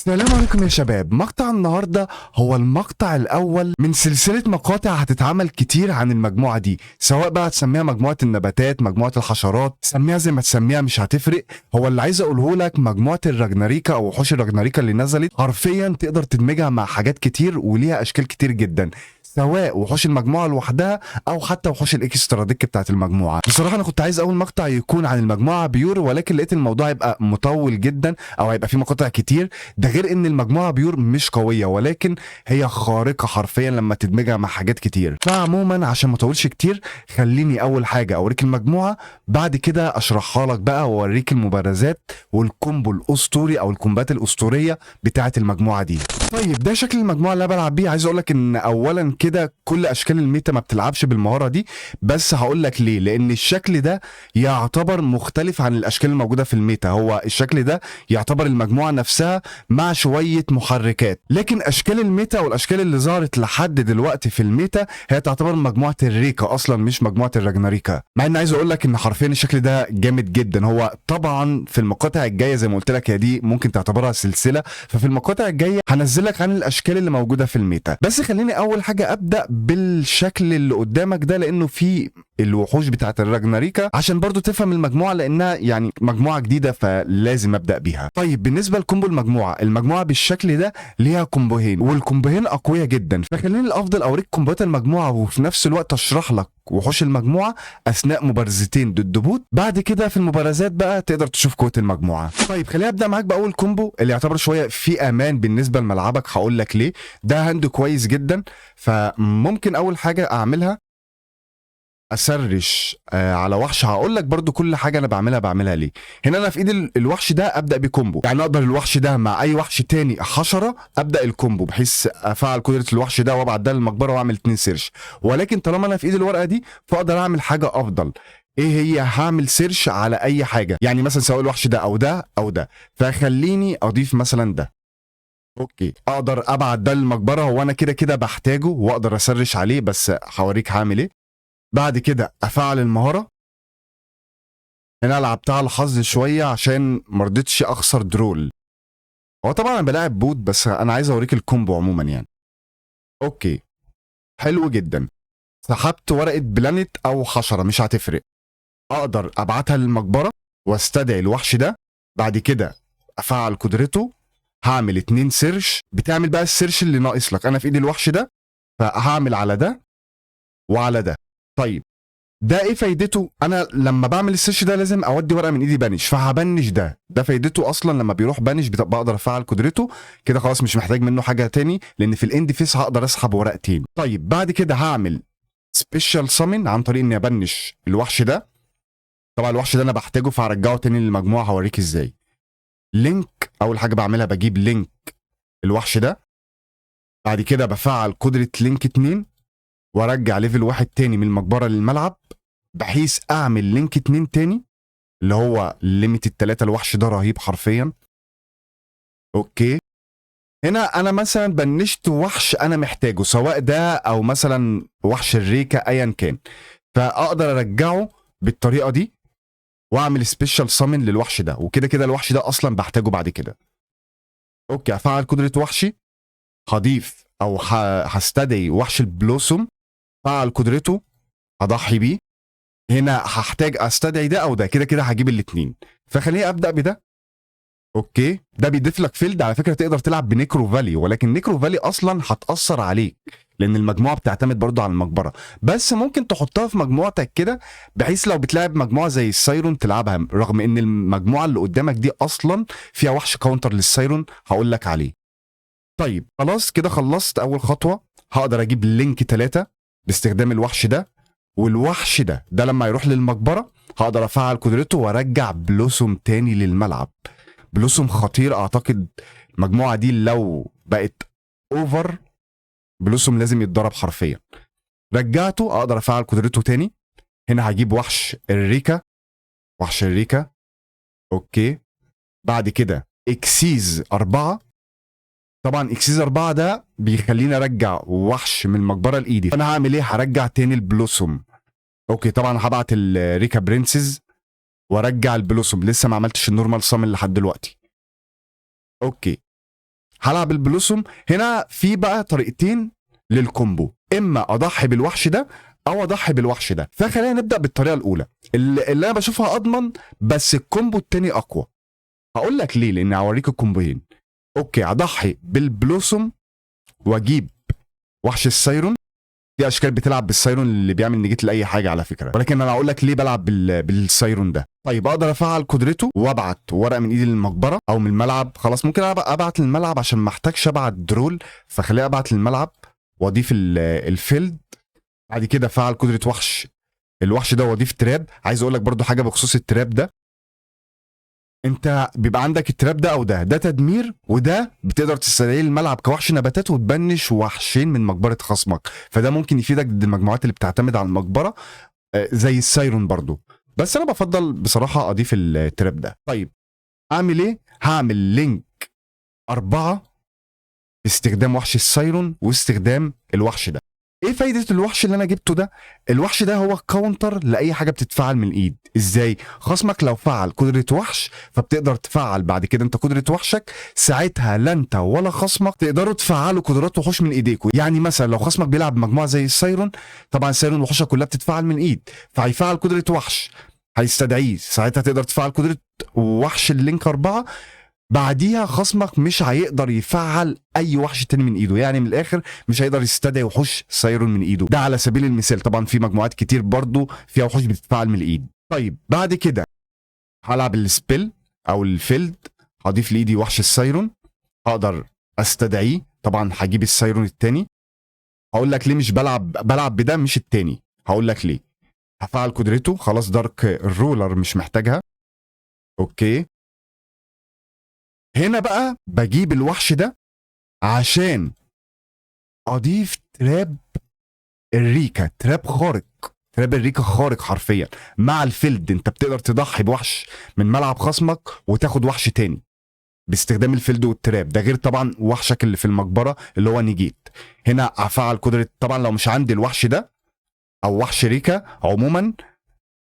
السلام عليكم يا شباب. مقطع النهارده هو المقطع الاول من سلسله مقاطع هتتعمل كتير عن المجموعه دي، سواء بقى تسميها مجموعه النباتات، مجموعه الحشرات، تسميها زي ما تسميها مش هتفرق. هو اللي عايز اقوله لك مجموعه الراجناريكا او وحوش الراجناريكا اللي نزلت حرفيا تقدر تدمجها مع حاجات كتير وليها اشكال كتير جدا، سواء وحوش المجموعه لوحدها او حتى وحوش الاكسترا ديك بتاعت المجموعه. بصراحه انا كنت عايز اول مقطع يكون عن المجموعه بيور، ولكن لقيت الموضوع هيبقى مطول جدا او هيبقى فيه مقاطع كتير. ده غير ان المجموعه بيور مش قويه، ولكن هي خارقه حرفيا لما تدمجها مع حاجات كتير. فعموما عشان ما اطولش كتير، خليني اول حاجه اوريك المجموعه، بعد كده اشرحها لك بقى واوريك المبارزات والكومبو الاسطوري او الكومبات الاسطوريه بتاعه المجموعه دي. طيب ده شكل المجموعه اللي انا بلعب بيه. عايز اقول لك ان اولا كده كل اشكال الميتا ما بتلعبش بالمهاره دي، بس هقول لك ليه. لان الشكل ده يعتبر مختلف عن الاشكال الموجوده في الميتا. هو الشكل ده يعتبر المجموعه نفسها مع شويه محركات، لكن اشكال الميتا والاشكال اللي ظهرت لحد دلوقتي في الميتا هي تعتبر مجموعه الريكا اصلا، مش مجموعه الراجناريكا. مع ان عايز اقول لك ان حرفيا الشكل ده جامد جدا. هو طبعا في المقاطع الجايه زي ما قلت لك هي دي ممكن تعتبرها سلسله، ففي المقاطع الجايه هنزلك عن الاشكال اللي موجوده في الميتا. بس خليني اول حاجه ابدا بالشكل اللي قدامك ده، لانه في الوحوش بتاعت الراجناريكا عشان برضو تفهم المجموعه، لانها يعني مجموعه جديده فلازم ابدا بيها. طيب بالنسبه لكومبو المجموعه بالشكل ده ليها كومبوهين، والكومبوهين اقوياء جدا. فخليني الافضل اوريك كومبوهات المجموعه وفي نفس الوقت اشرح لك وحوش المجموعه اثناء مبارزتين ضد بوت. بعد كده في المبارزات بقى تقدر تشوف قوه المجموعه. طيب خليني ابدا معاك باول كومبو اللي يعتبر شويه في امان بالنسبه لملعبك. هقول لك ليه. ده هاند كويس جدا، فممكن اول حاجه اعملها اسرش على وحش. هقول لك برضو كل حاجه انا بعملها ليه. هنا انا في ايدي الوحش ده ابدا بكومبو، يعني اقدر الوحش ده مع اي وحش تاني حشره ابدا الكومبو بحيث افعل قدره الوحش ده وابعت ده للمقبره واعمل 2 سيرش. ولكن طالما انا في ايدي الورقه دي فاقدر اعمل حاجه افضل. ايه هي؟ هعمل سيرش على اي حاجه، يعني مثلا سواء الوحش ده او ده او ده. فخليني اضيف مثلا ده. اوكي، اقدر ابعت ده للمقبره، هو انا كده كده بحتاجه واقدر اسرش عليه، بس هوريك هعمل ايه. بعد كده افعل المهاره. هنا لعبتها على الحظ شويه عشان مرضتش اخسر درول. هو طبعا انا بلاعب بوت، بس انا عايز اوريك الكومبو عموما يعني. اوكي، حلو جدا. سحبت ورقه بلانت او حشره مش هتفرق. اقدر ابعتها للمقبره واستدعي الوحش ده. بعد كده افعل قدرته. هعمل 2 سيرش. بتعمل بقى السيرش اللي ناقص لك. انا في ايدي الوحش ده فهعمل على ده وعلى ده. طيب ده ايه فايدته؟ انا لما بعمل السيرش ده لازم اودي ورقه من ايدي بانش، فهبنش ده فايدته اصلا لما بيروح بانش بقدر افعل قدرته كده. خلاص مش محتاج منه حاجه تاني، لان في الاند فيس هقدر اسحب ورقتين. طيب بعد كده هعمل سبيشال سامن عن طريق اني ابنش الوحش ده. طبعا الوحش ده انا بحتاجه فهرجعه تاني للمجموعه، هوريك ازاي. لينك، اول حاجه بعملها بجيب لينك الوحش ده. بعد كده بفعل قدره لينك 2 وارجع ليفل 1 تاني من المقبره للملعب، بحيث اعمل لينك 2 تاني اللي هو ليميت التلاتة. الوحش ده رهيب حرفيا. اوكي، هنا انا مثلا بنشت وحش انا محتاجه، سواء ده او مثلا وحش الريكا ايا كان، فاقدر ارجعه بالطريقه دي واعمل سبيشال سامن للوحش ده. وكده كده الوحش ده اصلا بحتاجه بعد كده. اوكي، افعل قدره وحشي. هضيف او هستدعي وحش البلوسوم. فعل قدرته، هضحي بيه. هنا هحتاج استدعي ده او ده، كده كده هجيب الاثنين. فخليني ابدا بده. اوكي، ده بيضيف لك فيلد. على فكره تقدر تلعب بنيكرو فالي، ولكن نيكرو فالي اصلا هتاثر عليك لان المجموعه بتعتمد برضو على المقبره. بس ممكن تحطها في مجموعتك كده بحيث لو بتلعب مجموعه زي السايرون تلعبها، رغم ان المجموعه اللي قدامك دي اصلا فيها وحش كاونتر للسايرون هقول لك عليه. طيب خلاص كده خلصت اول خطوه. هقدر اجيب لينك 3 باستخدام الوحش ده. والوحش ده لما يروح للمقبره هقدر افعل قدرته وارجع بلوسوم تاني للملعب. بلوسوم خطير. اعتقد المجموعه دي لو بقت اوفر بلوسوم لازم يتضرب حرفيا. رجعته اقدر افعل قدرته تاني. هنا هجيب وحش الريكا. وحش الريكا. اوكي، بعد كده اكسيز 4. طبعا اكسيز 4 ده بيخليني ارجع وحش من المقبره لايدي، فانا هعمل ايه؟ هرجع تاني البلوسوم. اوكي، طبعا هبعت الريكا برنسز وارجع البلوسوم. لسه ما عملتش النورمال سامن لحد دلوقتي. اوكي، هلعب البلوسوم. هنا في بقى طريقتين للكومبو، اما اضحي بالوحش ده او اضحي بالوحش ده. فخلينا نبدا بالطريقه الاولى اللي انا بشوفها اضمن، بس الكومبو التاني اقوى. هقول لك ليه، لان هوريك الكومبوين. اوكي، اضحي بالبلوسوم واجيب وحش السايرون. في اشكال بتلعب بالسايرون اللي بيعمل نيجيت لاي حاجه على فكره، ولكن انا هقول لك ليه بلعب بالسايرون ده. طيب اقدر افعل قدرته وابعت ورقه من ايدي للمقبره او من الملعب. خلاص ممكن ابعت للملعب عشان ما احتاجش ابعت درول، فخليني ابعت للملعب واضيف الفيلد. بعد كده افعل قدره وحش الوحش ده واضيف تراب. عايز اقول لك برضو حاجه بخصوص التراب ده. انت بيبقى عندك التراب ده او ده تدمير، وده بتقدر تستدعيه الملعب كوحش نباتات وتبنش وحشين من مقبره خصمك، فده ممكن يفيدك ضد المجموعات اللي بتعتمد على المقبره زي السايرون برضو. بس انا بفضل بصراحه اضيف التراب ده. طيب اعمل ايه؟ هعمل لينك 4 باستخدام وحش السايرون واستخدام الوحش ده. ايه فايده الوحش اللي انا جبته ده؟ الوحش ده هو كاونتر لاي حاجه بتتفعل من الايد. ازاي؟ خصمك لو فعل قدره وحش فبتقدر تفعل بعد كده انت قدره وحشك، ساعتها لا انت ولا خصمك تقدروا تفعلوا قدرات وحوش من ايديكم. يعني مثلا لو خصمك بيلعب مجموعه زي السايرون، طبعا السايرون وحوشها كلها بتتفعل من الايد، فهيفعل قدره وحش هيستدعيه، ساعتها تقدر تفعل قدره وحش اللينك 4. بعديها خصمك مش هيقدر يفعل اي وحش تاني من ايده، يعني من الاخر مش هيقدر يستدعي وحوش سايرون من ايده. ده على سبيل المثال، طبعا في مجموعات كتير برضو فيها وحوش بتتفعل من الايد. طيب بعد كده هلعب السبيل او الفيلد، هضيف لايدي وحش السايرون، هقدر استدعيه. طبعا هجيب السايرون التاني. هقول لك ليه مش بلعب بده مش التاني، هقول لك ليه. هفعل قدرته، خلاص دارك الرولر مش محتاجها. اوكي، هنا بقى بجيب الوحش ده عشان اضيف تراب الريكا. تراب خارق، تراب الريكا خارق حرفيا. مع الفيلد انت بتقدر تضحي بوحش من ملعب خصمك وتاخد وحش تاني باستخدام الفيلد والتراب ده، غير طبعا وحشك اللي في المقبره اللي هو نيجيت. هنا هفعل قدره، طبعا لو مش عندي الوحش ده او وحش ريكا عموما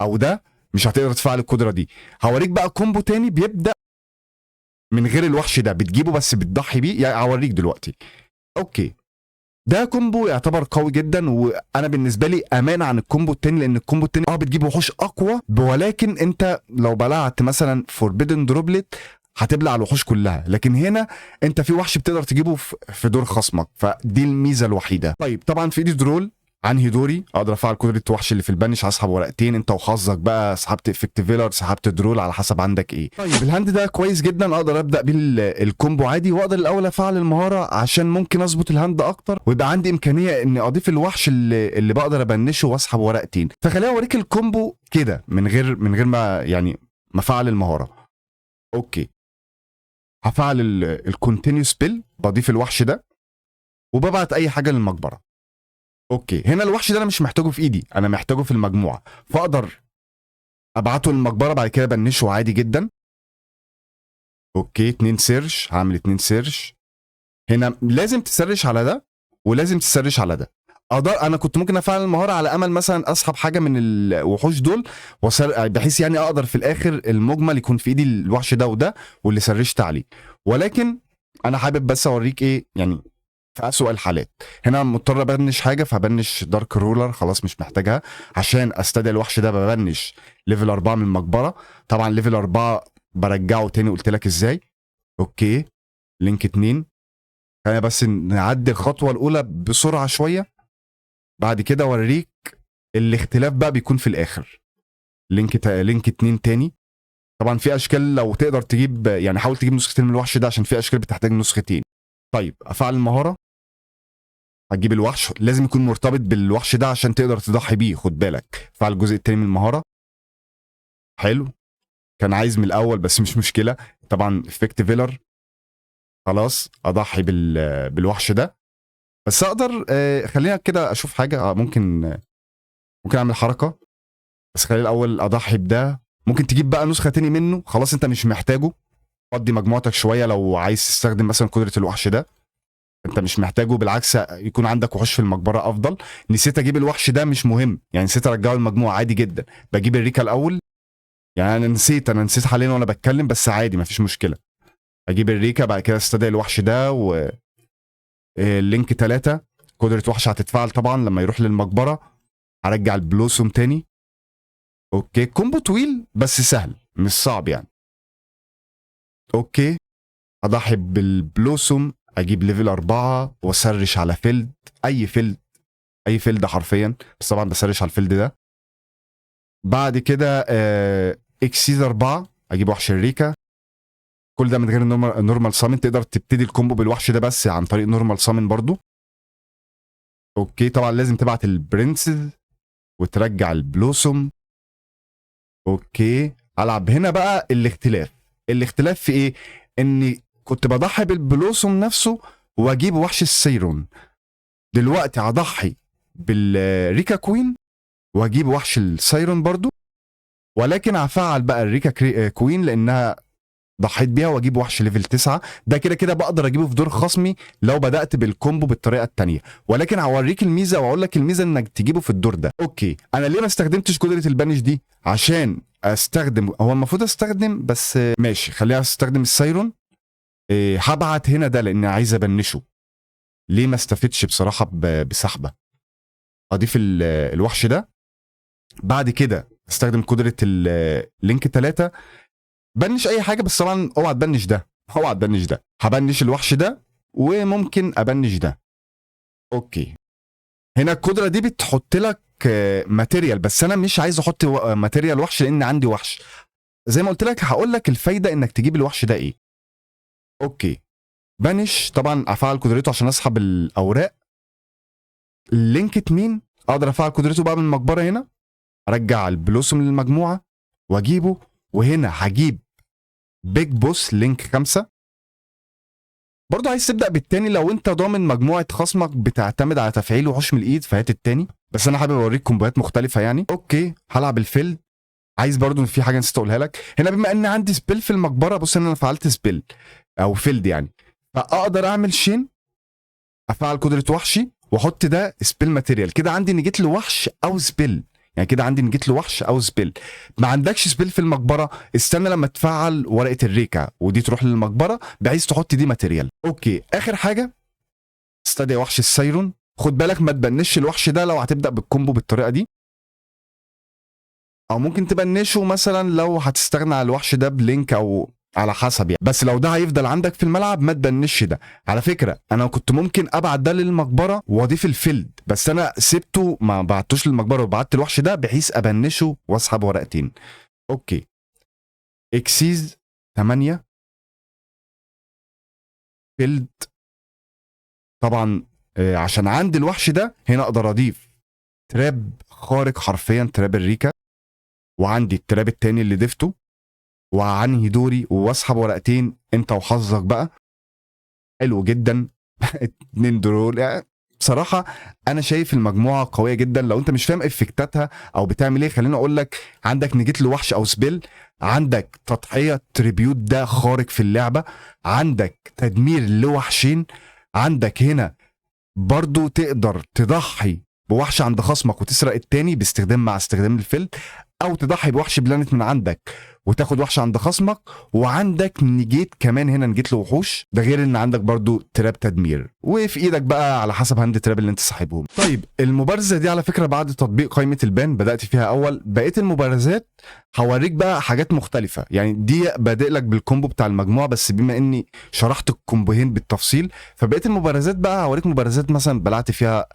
او ده مش هتقدر تفعل القدره دي. هوريك بقى كومبو تاني بيبدا من غير الوحش ده، بتجيبه بس بتضحي بيه، يعني هوريك دلوقتي. اوكي، ده كومبو يعتبر قوي جدا، وانا بالنسبه لي امان عن الكومبو التاني، لان الكومبو التاني بتجيب وحوش اقوى، ولكن انت لو بلعت مثلا فوربيدن دروبلت هتبلع الوحوش كلها، لكن هنا انت في وحش بتقدر تجيبه في دور خصمك، فدي الميزه الوحيده. طيب طبعا في ايدي درول عن هيدوري، اقدر افعل قدره وحش اللي في البنش، هسحب ورقتين انت وحظك بقى، سحبت افكتيفيلر سحبت درول على حسب عندك ايه. طيب الهاند ده كويس جدا، اقدر ابدا بيه الكومبو عادي، واقدر الاول افعل المهاره عشان ممكن اظبط الهاند اكتر، ويبقى عندي امكانيه اني اضيف الوحش اللي بقدر ابنشه واسحب ورقتين. فخليني اوريك الكومبو كده من غير ما يعني ما افعل المهاره. اوكي، هفعل الكونتينيو سبيل، بضيف الوحش ده وببعت اي حاجه للمقبره. اوكي، هنا الوحش ده انا مش محتاجه في ايدي، انا محتاجه في المجموعه، فاقدر ابعته للمقبره بعد كده بنشه عادي جدا. اوكي، 2 سيرش، هعمل 2 سيرش. هنا لازم تسرش على ده ولازم تسرش على ده. انا كنت ممكن افعل المهاره على امل مثلا اسحب حاجه من الوحوش دول بحيث يعني اقدر في الاخر المجمل يكون في ايدي الوحش ده وده واللي سرشت عليه، ولكن انا حابب بس اوريك ايه يعني في اسوأ الحالات. هنا مضطر ابنش حاجه، فبنش دارك رولر خلاص مش محتاجها. عشان استدعي الوحش ده ببنش ليفل 4 من المقبره، طبعا ليفل 4 برجعه تاني، قلت لك ازاي. اوكي، لينك 2. خلينا بس نعدي الخطوه الاولى بسرعه شويه، بعد كده اوريك الاختلاف بقى بيكون في الاخر. لينك 2 تاني. طبعا في اشكال لو تقدر تجيب، يعني حاول تجيب نسختين من الوحش ده عشان في اشكال بتحتاج نسختين. طيب افعل المهاره، هتجيب الوحش لازم يكون مرتبط بالوحش ده عشان تقدر تضحي بيه، خد بالك. فعل الجزء التاني من المهاره. حلو، كان عايز من الاول بس مش مشكله. طبعا افكتيفيلر، خلاص اضحي بالوحش ده. بس اقدر خلينا كده اشوف حاجه، ممكن اعمل حركه، بس خلينا الاول اضحي بده. ممكن تجيب بقى نسخه تاني منه، خلاص انت مش محتاجه، فضي مجموعتك شويه لو عايز تستخدم مثلا قدره الوحش ده، انت مش محتاجه، بالعكس يكون عندك وحوش في المقبره افضل. نسيت اجيب الوحش ده مش مهم، يعني نسيت ارجعه المجموعه عادي جدا، بجيب الريكا الاول. يعني انا نسيت حاليا وانا بتكلم، بس عادي مفيش مشكله. اجيب الريكا، بعد كده استدعي الوحش ده. و اللينك 3 قدرة وحش هتتفعل طبعا لما يروح للمقبرة. هرجع البلوسوم تاني. اوكي، كومبو طويل بس سهل مش صعب يعني. اوكي، اضحي بالبلوسوم، اجيب ليفل 4 واسرش على فيلد، اي فيلد، اي فيلد حرفيا، بس طبعا بسرش على الفيلد ده. بعد كده اكسيد 4 اجيب وحش الريكا. كل ده من غير نورمال سامن، تقدر تبتدي الكومبو بالوحش ده بس عن طريق نورمال سامن برضو. اوكي، طبعا لازم تبعت البرنسز وترجع البلوسوم. اوكي، العب هنا بقى الاختلاف في ايه؟ اني كنت بضحي بالبلوسوم نفسه واجيب وحش السيرون. دلوقتي هضحي بالريكا كوين واجيب وحش السايرون برضو، ولكن هفعل بقى الريكا كوين لانها ضحيت بيها، واجيب وحش ليفل 9. ده كده كده بقدر اجيبه في دور خصمي لو بدات بالكومبو بالطريقه الثانيه، ولكن هوريك الميزه واقول لك الميزه انك تجيبه في الدور ده. اوكي، انا ليه ما استخدمتش قدره البانش دي؟ عشان استخدم، هو المفروض استخدم بس ماشي خليها استخدم السايرون. هبعت هنا ده لان عايز ابنشه. ليه ما استفدش بصراحه بسحبه؟ اضيف الوحش ده، بعد كده استخدم قدره اللينك 3 بنش اي حاجه، بس طبعا اوعى تبنش ده، اوعى تبنش ده. هبنش الوحش ده وممكن ابنش ده. اوكي، هنا القدره دي بتحط لك ماتيريال، بس انا مش عايز احط ماتيريال وحش لان عندي وحش. زي ما قلت لك هقول لك الفايده انك تجيب الوحش ده ايه. اوكي، بنش طبعا افعل قدرته عشان اسحب الاوراق. لينك 2 اقدر افعل قدرته بقى من المقبره هنا، ارجع البلوسوم للمجموعه واجيبه. وهنا هجيب بيج بوس لينك 5. برضه عايز تبدا بالتاني لو انت ضامن مجموعه خصمك بتعتمد على تفعيل وحوش من الايد فهات التاني، بس انا حابب اوريك كومبوهات مختلفه يعني. اوكي، هلعب الفيلد. عايز برضه في حاجه نسيت اقولها لك هنا، بما ان عندي سبيل في المقبره، بص ان انا فعلت سبيل او فيلد يعني، فاقدر اعمل شين، افعل قدره وحشي واحط ده سبيل ماتيريال. كده عندي نجيت له وحش او سبيل، يعني كده عندي نجيت له وحش او سبيل. ما عندكش سبيل في المقبره، استنى لما تفعل ورقه الريكا ودي تروح للمقبره بحيث تحط دي ماتيريال. اوكي، اخر حاجه استدعي وحش السايرون. خد بالك ما تبنش الوحش ده لو هتبدا بالكومبو بالطريقه دي، او ممكن تبنشه مثلا لو هتستغنى عن الوحش ده بلينك او على حسب يعني. بس لو ده هيفضل عندك في الملعب ما تبنش ده. على فكره انا كنت ممكن ابعت ده للمقبره واضيف الفيلد، بس انا سبته ما بعتوش للمقبره وبعت الوحش ده بحيث ابنشه واسحب ورقتين. اوكي، اكسيز 8 فيلد طبعا. عشان عندي الوحش ده هنا اقدر اضيف تراب خارق حرفيا، تراب الريكا، وعندي التراب التاني اللي ضفته، وعنهي دوري واسحب ورقتين انت وحظك بقى. حلو جدا. 2 دول يعني. بصراحة أنا شايف المجموعة قوية جدا. لو أنت مش فاهم إفكتاتها أو بتعمل إيه، خليني أقول لك: عندك نجيت لوحش أو سبيل، عندك تضحية تريبيوت ده خارق في اللعبة، عندك تدمير لوحشين، عندك هنا برضو تقدر تضحي بوحش عند خصمك وتسرق التاني باستخدام مع استخدام الفيلد، او تضحي بوحش بلانت من عندك وتاخد وحش عند خصمك، وعندك نجيت كمان هنا نجيت له وحوش. ده غير ان عندك برضو تراب تدمير وفي ايدك بقى على حسب هاند تراب اللي انت صاحبهم. طيب المبارزه دي على فكره بعد تطبيق قائمه البان بدات فيها اول، بقيه المبارزات هوريك بقى حاجات مختلفه يعني. دي بادئ لك بالكومبو بتاع المجموعه، بس بما اني شرحت الكومبوهين بالتفصيل فبقيه المبارزات بقى هوريك مبارزات مثلا بلعت فيها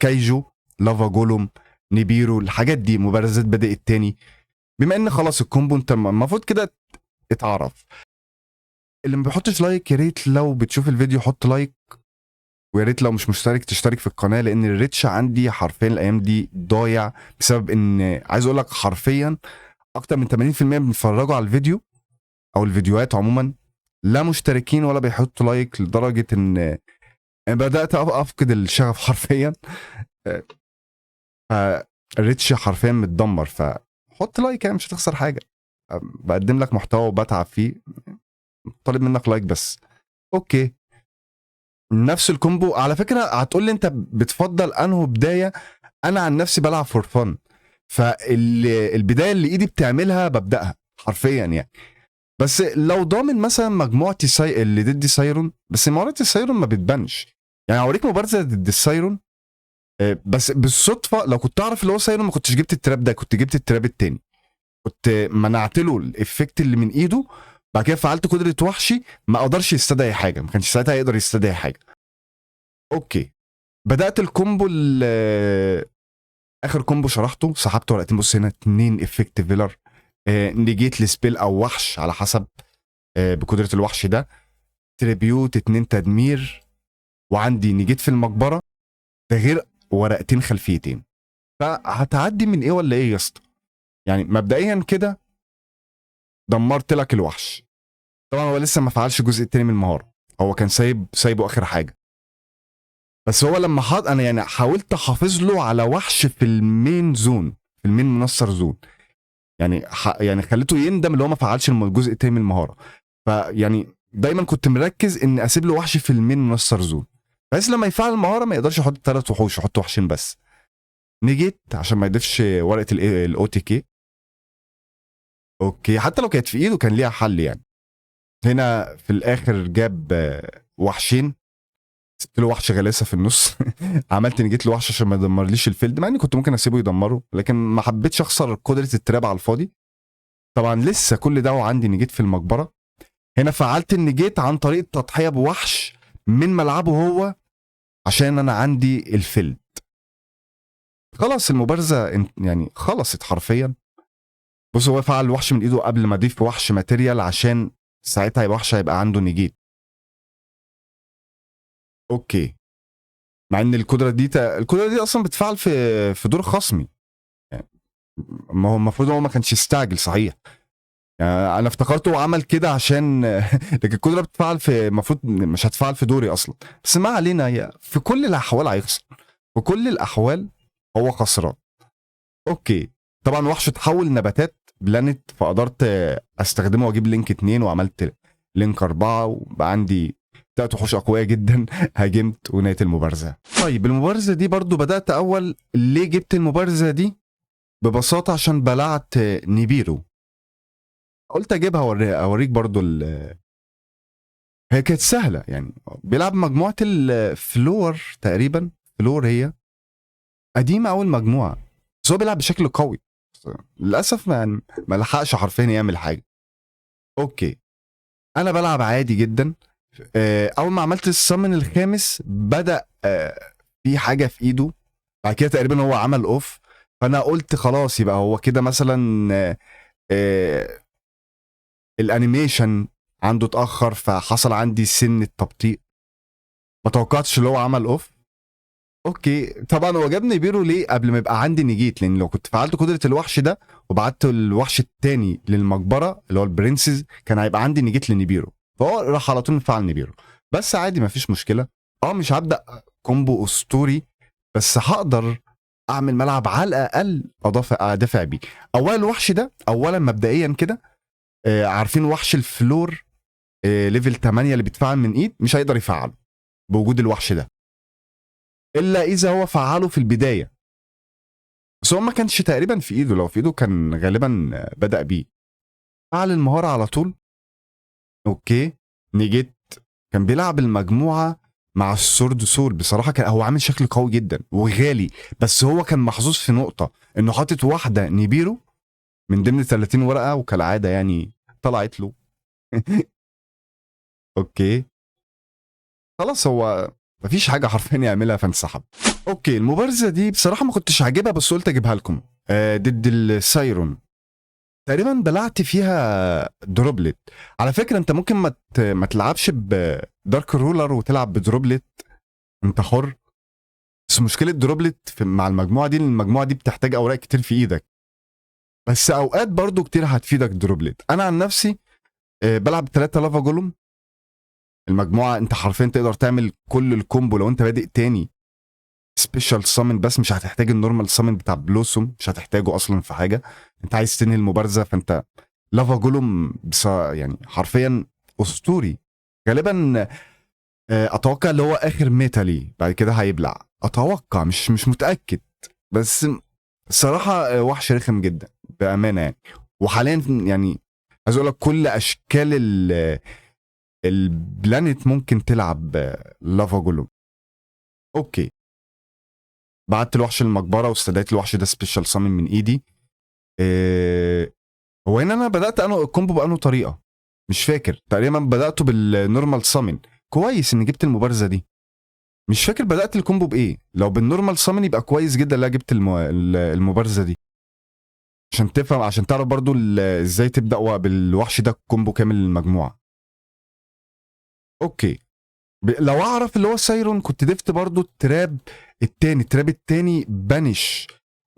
كايجو، لافا جولوم، نيبيرو، الحاجات دي مبارزات بدأ التاني. بما ان خلاص الكومبو انت المفروض كده اتعرف. اللي ما بيحطش لايك يا ريت لو بتشوف الفيديو حط لايك، ويا ريت لو مش مشترك تشترك في القناه، لان الريتش عندي حرفيا الايام دي ضايع بسبب ان عايز اقول لك حرفيا اكتر من 80% بيتفرجوا على الفيديو او الفيديوهات عموما لا مشتركين ولا بيحطوا لايك، لدرجه ان انا بدات افقد الشغف حرفيا. الريتش حرفيا متدمر، فحط لايك يعني مش هتخسر حاجه. بقدم لك محتوى وبتعب فيه، طالب منك لايك بس. اوكي، نفس الكومبو على فكره. هتقول لي انت بتفضل انه بدايه، انا عن نفسي بلعب فور فن، فالبدايه اللي ايدي بتعملها ببداها حرفيا يعني. بس لو ضامن مثلا مجموعتي اللي ضد سايرون، بس مهارة السايرون ما بتبانش. يعني اوريك مبارزه ضد السايرون، بس بالصدفه لو كنت اعرف اللي هو سايرون ما كنتش جبت التراب ده، كنت جبت التراب التاني، كنت منعت له الافكت اللي من ايده. بعد كده فعلت قدره وحشي، ما قدرش يستدعي حاجه، ما كانش ساعتها يقدر يستدعي حاجه. اوكي، بدات الكومبو اخر كومبو شرحته، سحبت ورقتين. بص هنا 2 افكت فيلر، نيجيت لسبيل او وحش على حسب بقدره الوحش ده، تريبيوت 2 تدمير، وعندي نيجيت في المقبره، ده غير ورقتين خلفيتين. فهتعدي من ايه ولا ايه يا اسطى؟ يعني مبدئيا كده دمرت لك الوحش. طبعا هو لسه ما فعلش الجزء التاني من المهاره، هو كان سايبه اخر حاجه. بس هو لما انا يعني حاولت احافظ له على وحش في المين زون، في المين منصر زون. يعني يعني خليته يندم اللي هو ما فعلش الجزء التاني من المهاره. فيعني دايما كنت مركز ان اسيب له وحش في المين منصر زون، بحيث لما يفعل المهاره ما يقدرش يحط 3 وحوش، يحط وحشين بس. نجيت عشان ما يضيفش ورقه الاو تي كي. اوكي، حتى لو كانت في ايده كان ليها حل يعني. هنا في الاخر جاب وحشين، سبت له وحش غلاسه في النص. عملت نجيت له وحش عشان ما يدمرليش الفيلد، مع اني كنت ممكن اسيبه يدمره، لكن ما حبيتش اخسر قدره التراب على الفاضي. طبعا لسه كل ده وعندي نجيت في المقبره. هنا فعلت النجيت عن طريق التضحيه بوحش من ملعبه هو، عشان انا عندي الفيلد. خلاص المبارزه يعني خلصت حرفيا. بص هو فعل وحش من ايده قبل ما اضيف وحش ماتيريال، عشان ساعتها يبقى وحش هيبقى عنده نجيت. اوكي، مع ان القدره دي اصلا بتفعل في دور خصمي. يعني ما هو المفروض هو ما كانش يستعجل صحيح. يعني انا افتكرته عمل كده عشان لكن القدره بتفعل في، المفروض مش هتفعل في دوري اصلا. بس ما علينا، هي في كل الاحوال هيخسر، في كل الاحوال هو خسران. اوكي، طبعا وحش اتحول نباتات بلانت، فقدرت استخدمه واجيب لينك 2، وعملت لينك 4، وبقى عندي 3 وحوش اقوياء جدا. هاجمت ونهايه المبارزه. طيب المبارزه دي برضو بدات اول، ليه جبت المبارزه دي؟ ببساطه عشان بلعت نيبيرو، قلت اجيبها اوريك برضو هي كانت سهله يعني. بيلعب مجموعه الفلور تقريبا، فلور هي قديمه اول مجموعه، بس هو بيلعب بشكل قوي. للاسف ما لحقش حرفيا يعمل حاجه. اوكي، انا بلعب عادي جدا. اول ما عملت السمن الخامس بدا في حاجه في ايده، بعد كده تقريبا هو عمل اوف. فانا قلت خلاص يبقى هو كده مثلا الانيميشن عنده اتاخر، فحصل عندي سن التبطيء. ما توقعتش اللي هو عمل اوف. اوكي، طبعا هو جابني بيرو ليه قبل ما يبقى عندي نجيت، لان لو كنت فعلت قدره الوحش ده وبعت الوحش التاني للمقبره اللي هو البرنسز، كان هيبقى عندي نجيت لنيبيرو، فهو راح على طول فعل نيبيرو. بس عادي مفيش مشكله. مش هبدا كومبو اسطوري، بس هقدر اعمل ملعب على الاقل ادافع بيه. اولا الوحش ده اولا مبدئيا كده، عارفين وحش الفلور ليفل 8 اللي بيتفعل من ايد، مش هيقدر يفعله بوجود الوحش ده، الا اذا هو فعله في البدايه. بس هو ما كانش تقريبا في ايده، لو في ايده كان غالبا بدأ بيه. فعل المهاره على طول. اوكي، نيجيت كان بيلعب المجموعه مع السورد سول. بصراحه كان هو عامل شكل قوي جدا وغالي، بس هو كان محظوظ في نقطه انه حاطط واحده نيبيرو من ضمن 30 ورقه، وكالعاده يعني طلعت له. اوكي، خلاص هو مفيش حاجه حرفيا يعملها فانسحب. اوكي، المبارزه دي بصراحه ما كنتش عاجبها، بس قلت اجيبها لكم. ضد السايرون تقريبا بلعت فيها دروبلت. على فكره انت ممكن ما تلعبش بدارك رولر وتلعب بدروبلت، انت حر. بس مشكله دروبلت مع المجموعه دي، المجموعه دي بتحتاج اوراق كتير في ايدك، بس اوقات برضو كتير هتفيدك دروبلت. انا عن نفسي بلعب 3 لافا جولوم. المجموعه انت حرفيا تقدر تعمل كل الكومبو لو انت بادئ تاني سبيشال سامن، بس مش هتحتاج النورمال سامن بتاع بلوسوم، مش هتحتاجه اصلا في حاجه. انت عايز تنهي المبارزه، فانت لافا جولوم يعني حرفيا اسطوري. غالبا اتوقع اللي هو اخر ميتالي، بعد كده هيبلع، اتوقع مش متاكد. بس الصراحه وحش رخم جدا بامانه يعني. وحاليا يعني عايز اقول لك كل اشكال البلانيت ممكن تلعب لافا جولوم. اوكي، بعت الوحش المقبره واستدعيت الوحش ده سبيشال سامن من ايدي. هو هنا انا بدات انا الكومبو بانه طريقه مش فاكر، تقريبا بداته بالنورمال سامن. كويس اني جبت المبارزه دي. مش فاكر بدات الكومبو بايه. لو بالنورمال سامن يبقى كويس جدا. لا جبت المبارزه دي عشان تفهم، عشان تعرف برضو ازاي تبدا بالوحش ده كومبو كامل للمجموعه. اوكي، لو اعرف اللي هو سايرون كنت ضفت برضو التراب التاني بانش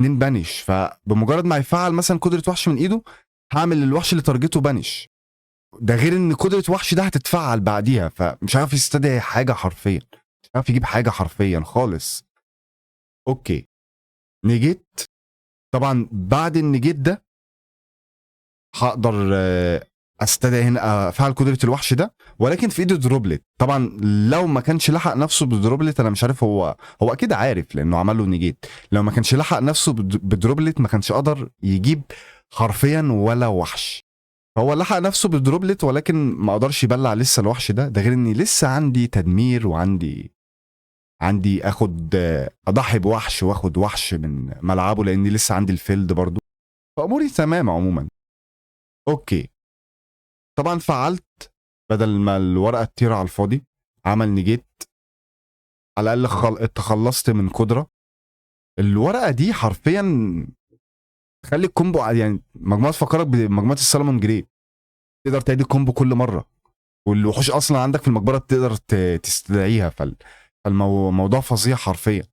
2 بانش، فبمجرد ما يفعل مثلا قدره وحش من ايده هعمل الوحش اللي تارجته بانش. ده غير ان قدره وحش ده هتتفعل بعديها، فمش عارف يستدعي حاجه حرفيا، مش عارف يجيب حاجه حرفيا خالص. اوكي، نجيت. طبعا بعد النجيت ده هقدر استدعي هنا افعل قدره الوحش ده، ولكن في ايده دروبلت. طبعا لو ما كانش لحق نفسه بدروبلت، انا مش عارف هو اكيد عارف لانه عمل له نيجيت. لو ما كانش لحق نفسه بدروبلت ما كانش قدر يجيب حرفيا ولا وحش. فهو لحق نفسه بدروبلت ولكن ما قدرش يبلع لسه الوحش ده غير اني لسه عندي تدمير وعندي اخد اضحي بوحش واخد وحش من ملعبه لاني لسه عندي الفيلد برضو. فاموري تمام عموما. اوكي، طبعا فعلت بدل ما الورقه تطير على الفاضي، عمل نيجيت. على الاقل تخلصت من قدره. الورقه دي حرفيا تخلي الكومبو يعني مجموعه تفكرك بمجموعه السلمون جري. تقدر تعيد الكومبو كل مره، والوحوش اصلا عندك في المقبره بتقدر تستدعيها. فالموضوع فظيع حرفيا.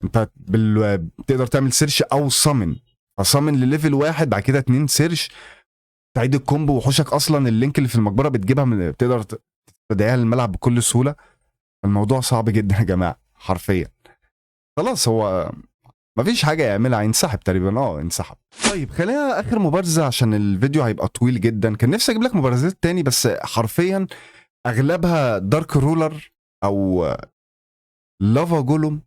انت بتقدر تعمل سيرش او صمن، فصمن لليفل 1 بعد كده 2 سيرش تعيد الكومبو. وحوشك اصلا اللينك اللي في المقبره بتجيبها بتقدر تدعيها للملعب بكل سهوله. الموضوع صعب جدا يا جماعه حرفيا. خلاص هو مفيش حاجه يعملها، ينسحب تقريبا. انسحب. طيب خلينا اخر مبارزه عشان الفيديو هيبقى طويل جدا. كان نفسي اجيب لك مبارزات تاني بس حرفيا اغلبها دارك رولر او لافا جولوم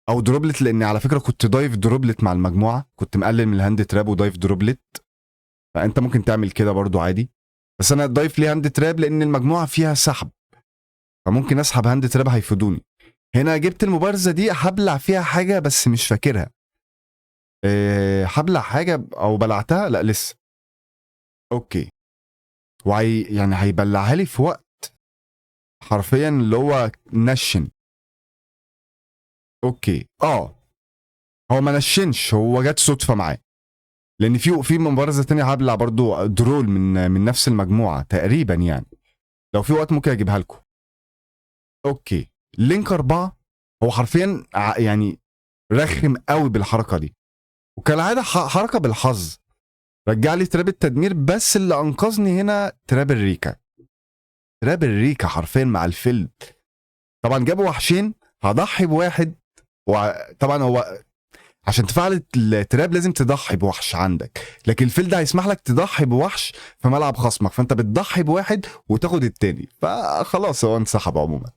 او دروبلت، لان على فكره كنت ضايف دروبلت مع المجموعه، كنت مقلل من الهاند تراب وضايف دروبلت. فانت ممكن تعمل كده برضو عادي، بس انا ضايف ليه هاند تراب لان المجموعه فيها سحب، فممكن اسحب هاند تراب هيفيدوني. هنا جبت المبارزه دي هبلع فيها حاجه بس مش فاكرها. هبلع حاجه او بلعتها، لا لسه. اوكي، يعني هيبلعها لي في وقت حرفيا اللي هو نشن. اوكي هو ما نشنش، هو جت صدفه معاه لان في مبارزه تانية هبلع برضو درول من نفس المجموعه تقريبا يعني. لو في وقت ممكن اجيبها لكم. اوكي، لينك 4 هو حرفيا يعني رخم قوي بالحركه دي، وكالعاده حركه بالحظ. رجع لي تراب التدمير، بس اللي انقذني هنا تراب الريكا حرفيا مع الفيلد. طبعا جابوا وحشين، هضحي بواحد. وطبعا هو عشان تفعل التراب لازم تضحي بوحش عندك، لكن الفيلد هيسمح لك تضحي بوحش في ملعب خصمك، فانت بتضحي بواحد وتاخد التاني. فخلاص هو انسحب عموما.